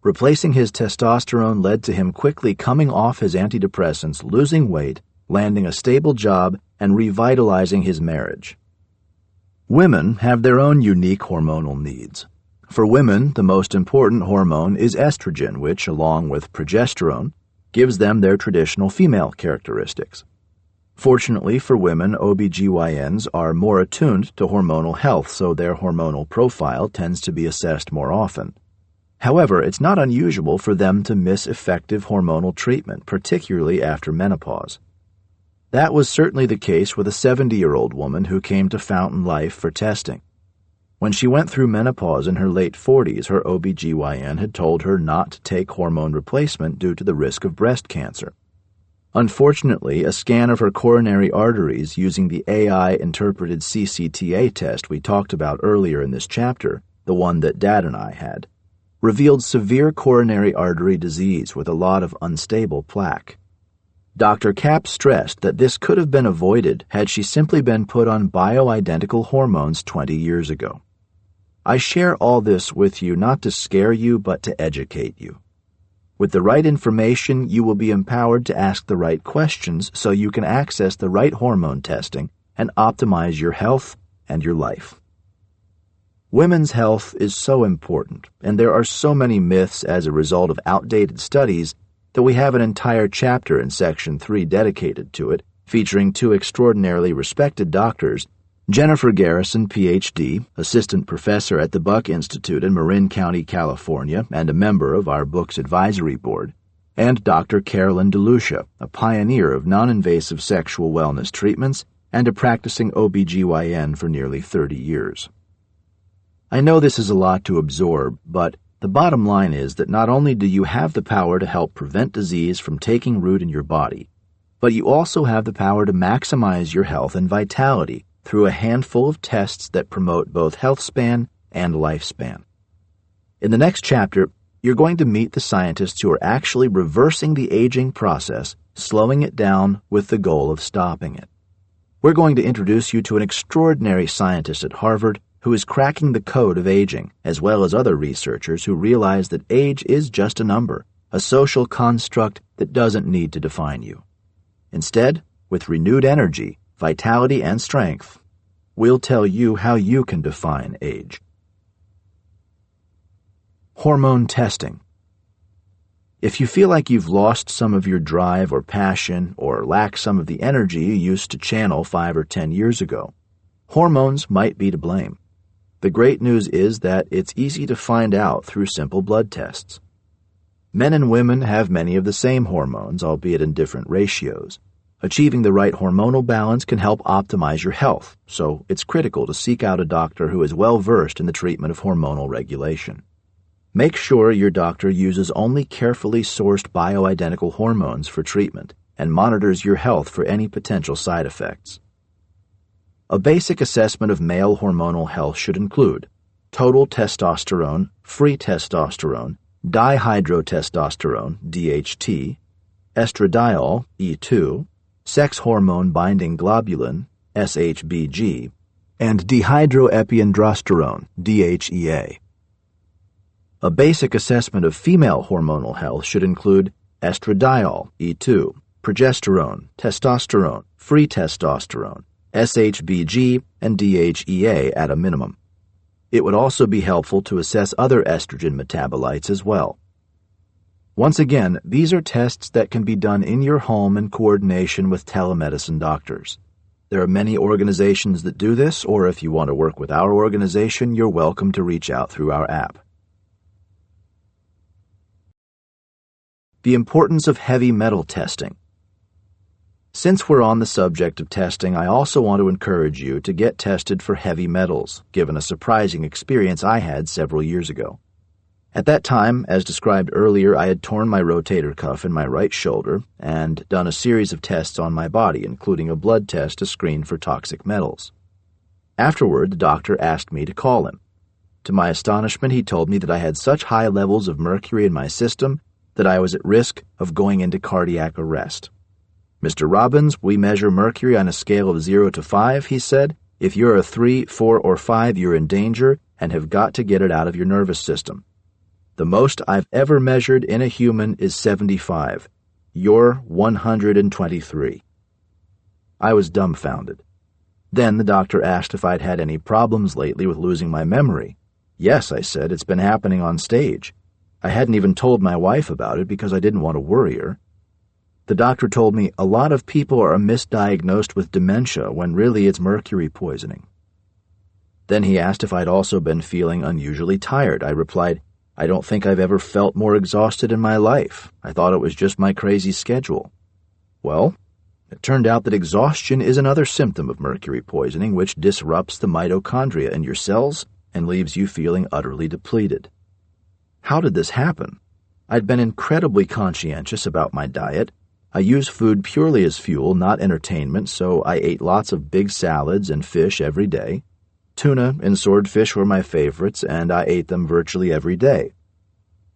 Replacing his testosterone led to him quickly coming off his antidepressants, losing weight, landing a stable job, and revitalizing his marriage. Women have their own unique hormonal needs. For women, the most important hormone is estrogen, which, along with progesterone, gives them their traditional female characteristics. Fortunately for women, OBGYNs are more attuned to hormonal health, so their hormonal profile tends to be assessed more often. However, it's not unusual for them to miss effective hormonal treatment, particularly after menopause. That was certainly the case with a 70-year-old woman who came to Fountain Life for testing. When she went through menopause in her late 40s, her OBGYN had told her not to take hormone replacement due to the risk of breast cancer. Unfortunately, a scan of her coronary arteries using the AI-interpreted CCTA test we talked about earlier in this chapter, the one that Dad and I had, revealed severe coronary artery disease with a lot of unstable plaque. Dr. Kapp stressed that this could have been avoided had she simply been put on bioidentical hormones 20 years ago. I share all this with you not to scare you, but to educate you. With the right information, you will be empowered to ask the right questions so you can access the right hormone testing and optimize your health and your life. Women's health is so important, and there are so many myths as a result of outdated studies that we have an entire chapter in Section 3 dedicated to it, featuring 2 extraordinarily respected doctors, Jennifer Garrison, Ph.D., assistant professor at the Buck Institute in Marin County, California, and a member of our book's advisory board, and Dr. Carolyn DeLucia, a pioneer of non-invasive sexual wellness treatments and a practicing OBGYN for nearly 30 years. I know this is a lot to absorb, but the bottom line is that not only do you have the power to help prevent disease from taking root in your body, but you also have the power to maximize your health and vitality through a handful of tests that promote both health span and lifespan. In the next chapter, you're going to meet the scientists who are actually reversing the aging process, slowing it down with the goal of stopping it. We're going to introduce you to an extraordinary scientist at Harvard who is cracking the code of aging, as well as other researchers who realize that age is just a number, a social construct that doesn't need to define you. Instead, with renewed energy, vitality, and strength, We'll tell you how you can define age. Hormone testing. If you feel like you've lost some of your drive or passion or lack some of the energy you used to channel 5 or 10 years ago, hormones might be to blame. The great news is that it's easy to find out through simple blood tests. Men and women have many of the same hormones, albeit in different ratios. Achieving the right hormonal balance can help optimize your health, so it's critical to seek out a doctor who is well versed in the treatment of hormonal regulation. Make sure your doctor uses only carefully sourced bioidentical hormones for treatment and monitors your health for any potential side effects. A basic assessment of male hormonal health should include total testosterone, free testosterone, dihydrotestosterone, DHT, estradiol, E2, sex hormone binding globulin, SHBG, and dehydroepiandrosterone, DHEA. A basic assessment of female hormonal health should include estradiol, E2, progesterone, testosterone, free testosterone, SHBG, and DHEA at a minimum. It would also be helpful to assess other estrogen metabolites as well. Once again, these are tests that can be done in your home in coordination with telemedicine doctors. There are many organizations that do this, or if you want to work with our organization, you're welcome to reach out through our app. The importance of heavy metal testing. Since we're on the subject of testing, I also want to encourage you to get tested for heavy metals, given a surprising experience I had several years ago. At that time, as described earlier, I had torn my rotator cuff in my right shoulder and done a series of tests on my body, including a blood test to screen for toxic metals. Afterward, the doctor asked me to call him. To my astonishment, he told me that I had such high levels of mercury in my system that I was at risk of going into cardiac arrest. Mr. Robbins, we measure mercury on a scale of 0 to 5, he said. If you're a 3, 4, or 5, you're in danger and have got to get it out of your nervous system. The most I've ever measured in a human is 75. You're 123. I was dumbfounded. Then the doctor asked if I'd had any problems lately with losing my memory. Yes, I said, it's been happening on stage. I hadn't even told my wife about it because I didn't want to worry her. The doctor told me a lot of people are misdiagnosed with dementia when really it's mercury poisoning. Then he asked if I'd also been feeling unusually tired. I replied, I don't think I've ever felt more exhausted in my life. I thought it was just my crazy schedule. Well, it turned out that exhaustion is another symptom of mercury poisoning, which disrupts the mitochondria in your cells and leaves you feeling utterly depleted. How did this happen? I'd been incredibly conscientious about my diet. I use food purely as fuel, not entertainment, so I ate lots of big salads and fish every day. Tuna and swordfish were my favorites, and I ate them virtually every day.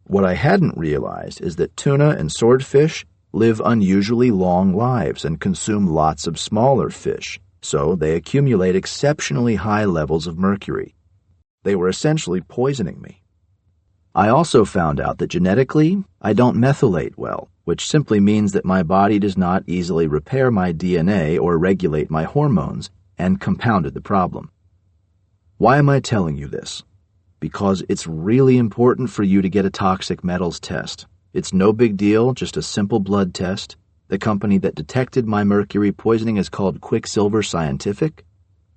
What I hadn't realized is that tuna and swordfish live unusually long lives and consume lots of smaller fish, so they accumulate exceptionally high levels of mercury. They were essentially poisoning me. I also found out that genetically, I don't methylate well, which simply means that my body does not easily repair my DNA or regulate my hormones, and compounded the problem. Why am I telling you this? Because it's really important for you to get a toxic metals test. It's no big deal, just a simple blood test. The company that detected my mercury poisoning is called Quicksilver Scientific.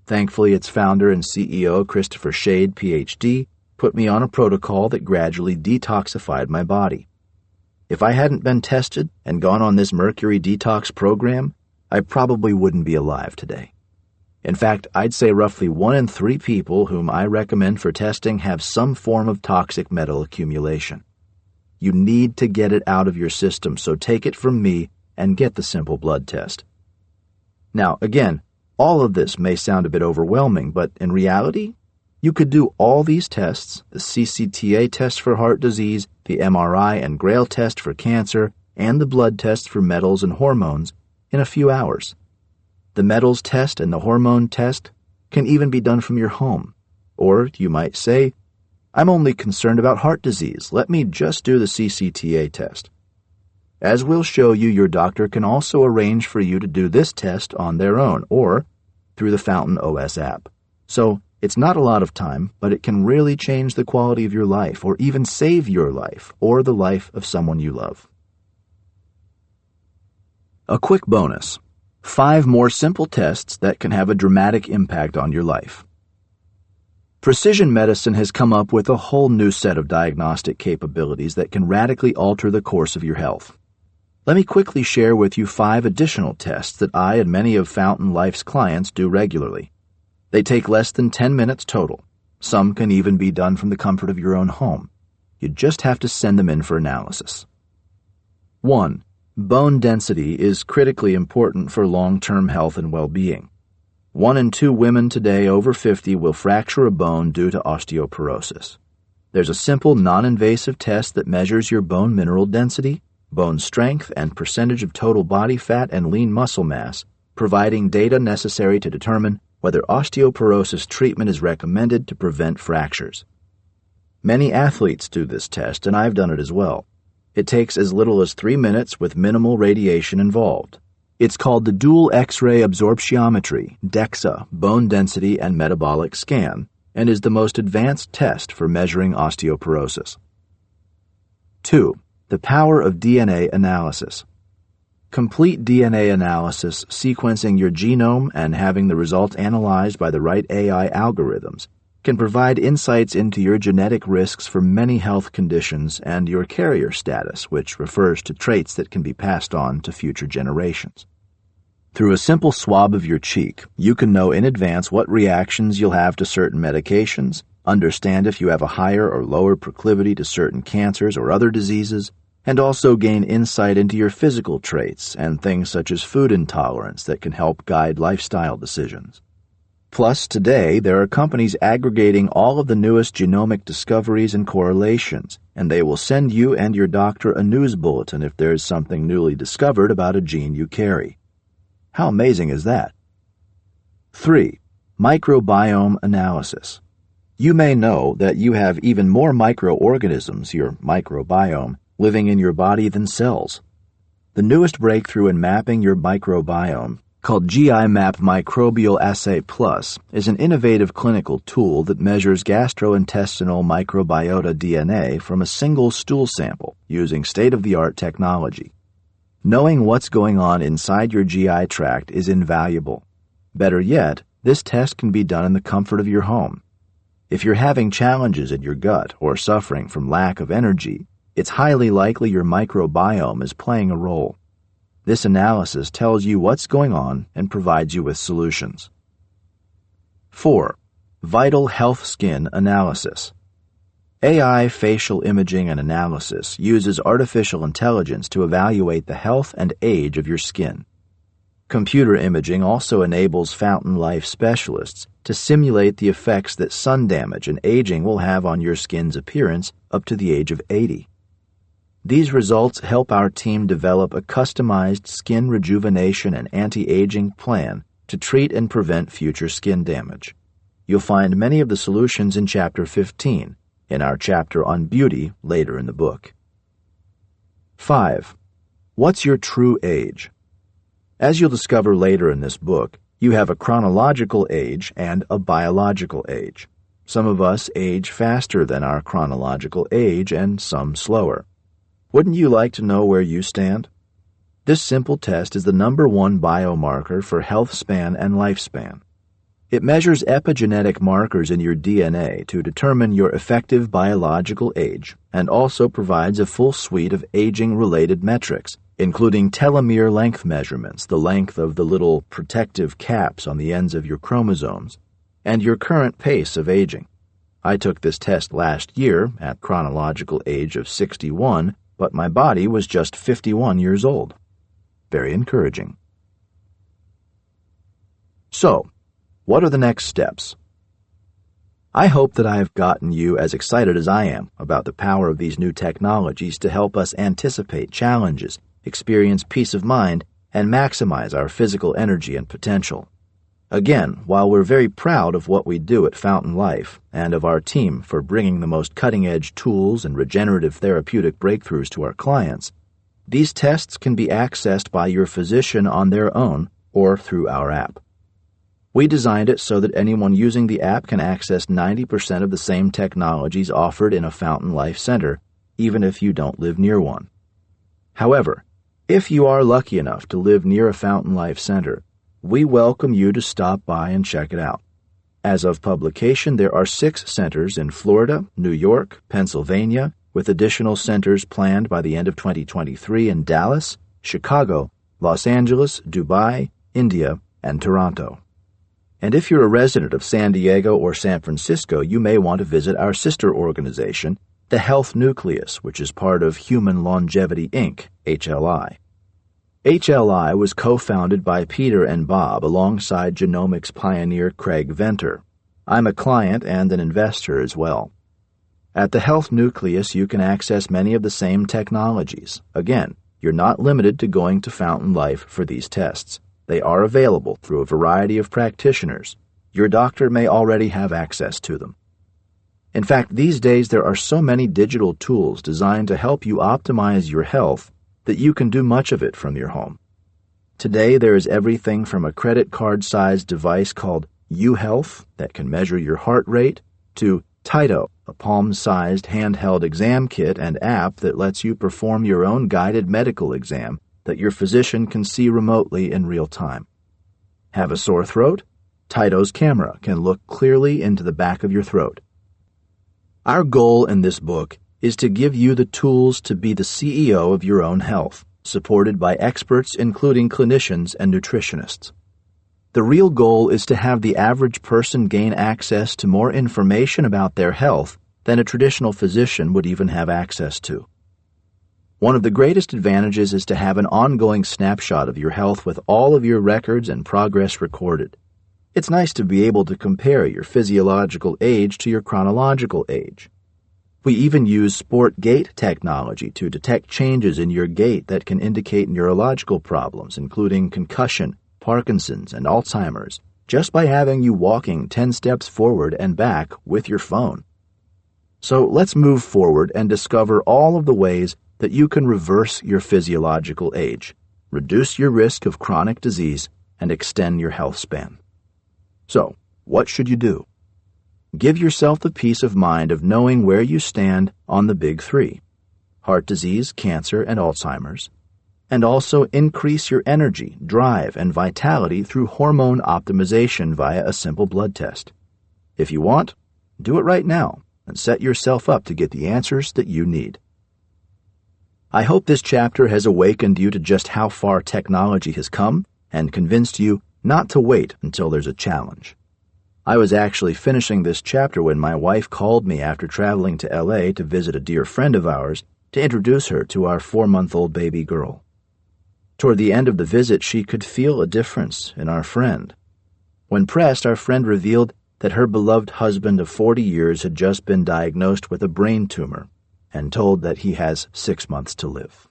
Thankfully, its founder and CEO, Christopher Shade, Ph.D., put me on a protocol that gradually detoxified my body. If I hadn't been tested and gone on this mercury detox program, I probably wouldn't be alive today. In fact, I'd say roughly 1 in 3 people whom I recommend for testing have some form of toxic metal accumulation. You need to get it out of your system, so take it from me and get the simple blood test. Now, again, all of this may sound a bit overwhelming, but in reality, you could do all these tests, the CCTA test for heart disease, the MRI and Grail test for cancer, and the blood test for metals and hormones in a few hours. The metals test and the hormone test can even be done from your home. Or you might say, I'm only concerned about heart disease. Let me just do the CCTA test. As we'll show you, your doctor can also arrange for you to do this test on their own, or through the Fountain OS app. So, it's not a lot of time, but it can really change the quality of your life, or even save your life, or the life of someone you love. A quick bonus: 5 more simple tests that can have a dramatic impact on your life. Precision medicine has come up with a whole new set of diagnostic capabilities that can radically alter the course of your health. Let me quickly share with you 5 additional tests that I and many of Fountain Life's clients do regularly. They take less than 10 minutes total. Some can even be done from the comfort of your own home. You just have to send them in for analysis. 1. Bone density is critically important for long-term health and well-being. 1 in 2 women today over 50 will fracture a bone due to osteoporosis. There's a simple, non-invasive test that measures your bone mineral density, bone strength, and percentage of total body fat and lean muscle mass, providing data necessary to determine whether osteoporosis treatment is recommended to prevent fractures. Many athletes do this test, and I've done it as well. It takes as little as 3 minutes with minimal radiation involved. It's called the Dual X-ray Absorptiometry, DEXA, Bone Density and Metabolic Scan, and is the most advanced test for measuring osteoporosis. 2. The power of DNA analysis. Complete DNA analysis, sequencing your genome and having the results analyzed by the right AI algorithms, can provide insights into your genetic risks for many health conditions and your carrier status, which refers to traits that can be passed on to future generations. Through a simple swab of your cheek, you can know in advance what reactions you'll have to certain medications, understand if you have a higher or lower proclivity to certain cancers or other diseases, and also gain insight into your physical traits and things such as food intolerance that can help guide lifestyle decisions. Plus, today, there are companies aggregating all of the newest genomic discoveries and correlations, and they will send you and your doctor a news bulletin if there is something newly discovered about a gene you carry. How amazing is that? 3. Microbiome analysis. You may know that you have even more microorganisms, your microbiome, living in your body than cells. The newest breakthrough in mapping your microbiome, called GI-Map Microbial Assay Plus, is an innovative clinical tool that measures gastrointestinal microbiota DNA from a single stool sample using state-of-the-art technology. Knowing what's going on inside your GI tract is invaluable. Better yet, this test can be done in the comfort of your home. If you're having challenges in your gut or suffering from lack of energy, it's highly likely your microbiome is playing a role. This analysis tells you what's going on and provides you with solutions. 4. Vital health skin analysis. AI facial imaging and analysis uses artificial intelligence to evaluate the health and age of your skin. Computer imaging also enables Fountain Life specialists to simulate the effects that sun damage and aging will have on your skin's appearance up to the age of 80. These results help our team develop a customized skin rejuvenation and anti-aging plan to treat and prevent future skin damage. You'll find many of the solutions in Chapter 15, in our chapter on beauty later in the book. 5. What's your true age? As you'll discover later in this book, you have a chronological age and a biological age. Some of us age faster than our chronological age and some slower. Wouldn't you like to know where you stand? This simple test is the #1 biomarker for health span and lifespan. It measures epigenetic markers in your DNA to determine your effective biological age and also provides a full suite of aging-related metrics, including telomere length measurements, the length of the little protective caps on the ends of your chromosomes, and your current pace of aging. I took this test last year at chronological age of 61, but my body was just 51 years old. Very encouraging. So, what are the next steps? I hope that I have gotten you as excited as I am about the power of these new technologies to help us anticipate challenges, experience peace of mind, and maximize our physical energy and potential. Again, while we're very proud of what we do at Fountain Life and of our team for bringing the most cutting-edge tools and regenerative therapeutic breakthroughs to our clients, these tests can be accessed by your physician on their own or through our app. We designed it so that anyone using the app can access 90% of the same technologies offered in a Fountain Life Center, even if you don't live near one. However, if you are lucky enough to live near a Fountain Life Center, we welcome you to stop by and check it out. As of publication, there are 6 centers in Florida, New York, Pennsylvania, with additional centers planned by the end of 2023 in Dallas, Chicago, Los Angeles, Dubai, India, and Toronto. And if you're a resident of San Diego or San Francisco, you may want to visit our sister organization, the Health Nucleus, which is part of Human Longevity, Inc., HLI. HLI was co-founded by Peter and Bob alongside genomics pioneer Craig Venter. I'm a client and an investor as well. At the Health Nucleus, you can access many of the same technologies. Again, you're not limited to going to Fountain Life for these tests. They are available through a variety of practitioners. Your doctor may already have access to them. In fact, these days there are so many digital tools designed to help you optimize your health that you can do much of it from your home. Today there is everything from a credit card-sized device called UHealth that can measure your heart rate to Tyto, a palm-sized handheld exam kit and app that lets you perform your own guided medical exam that your physician can see remotely in real time. Have a sore throat? Tyto's camera can look clearly into the back of your throat. Our goal in this book is to give you the tools to be the CEO of your own health, supported by experts including clinicians and nutritionists. The real goal is to have the average person gain access to more information about their health than a traditional physician would even have access to. One of the greatest advantages is to have an ongoing snapshot of your health with all of your records and progress recorded. It's nice to be able to compare your physiological age to your chronological age. We even use sport gait technology to detect changes in your gait that can indicate neurological problems, including concussion, Parkinson's, and Alzheimer's, just by having you walking 10 steps forward and back with your phone. So let's move forward and discover all of the ways that you can reverse your physiological age, reduce your risk of chronic disease, and extend your health span. So, what should you do? Give yourself the peace of mind of knowing where you stand on the big 3: heart disease, cancer, and Alzheimer's, and also increase your energy, drive, and vitality through hormone optimization via a simple blood test. If you want, do it right now and set yourself up to get the answers that you need. I hope this chapter has awakened you to just how far technology has come and convinced you not to wait until there's a challenge. I was actually finishing this chapter when my wife called me after traveling to LA to visit a dear friend of ours to introduce her to our 4-month-old baby girl. Toward the end of the visit, she could feel a difference in our friend. When pressed, our friend revealed that her beloved husband of 40 years had just been diagnosed with a brain tumor and told that he has 6 months to live.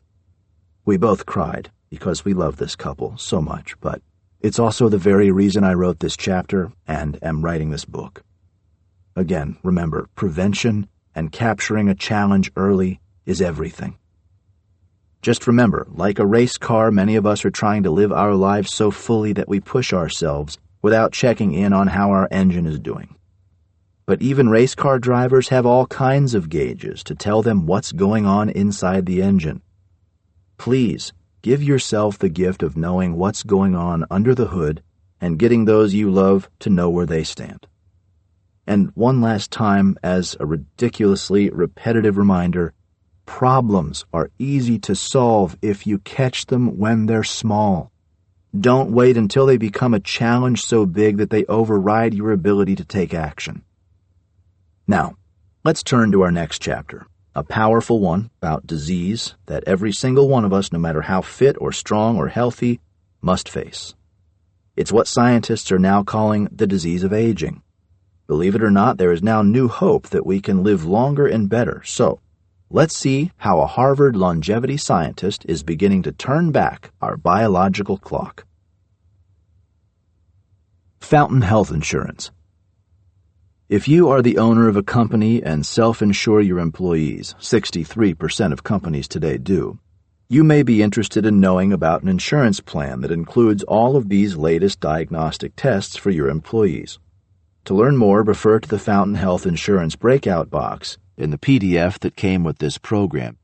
We both cried because we love this couple so much, but it's also the very reason I wrote this chapter and am writing this book. Again, remember, prevention and capturing a challenge early is everything. Just remember, like a race car, many of us are trying to live our lives so fully that we push ourselves without checking in on how our engine is doing. But even race car drivers have all kinds of gauges to tell them what's going on inside the engine. Please, give yourself the gift of knowing what's going on under the hood and getting those you love to know where they stand. And one last time, as a ridiculously repetitive reminder, problems are easy to solve if you catch them when they're small. Don't wait until they become a challenge so big that they override your ability to take action. Now, let's turn to our next chapter, a powerful one about disease that every single one of us, no matter how fit or strong or healthy, must face. It's what scientists are now calling the disease of aging. Believe it or not, there is now new hope that we can live longer and better. So, let's see how a Harvard longevity scientist is beginning to turn back our biological clock. Fountain Health Insurance. If you are the owner of a company and self-insure your employees, 63% of companies today do, You may be interested in knowing about an insurance plan that includes all of these latest diagnostic tests for your employees. To learn more, refer to the Fountain Health Insurance breakout box in the PDF that came with this program.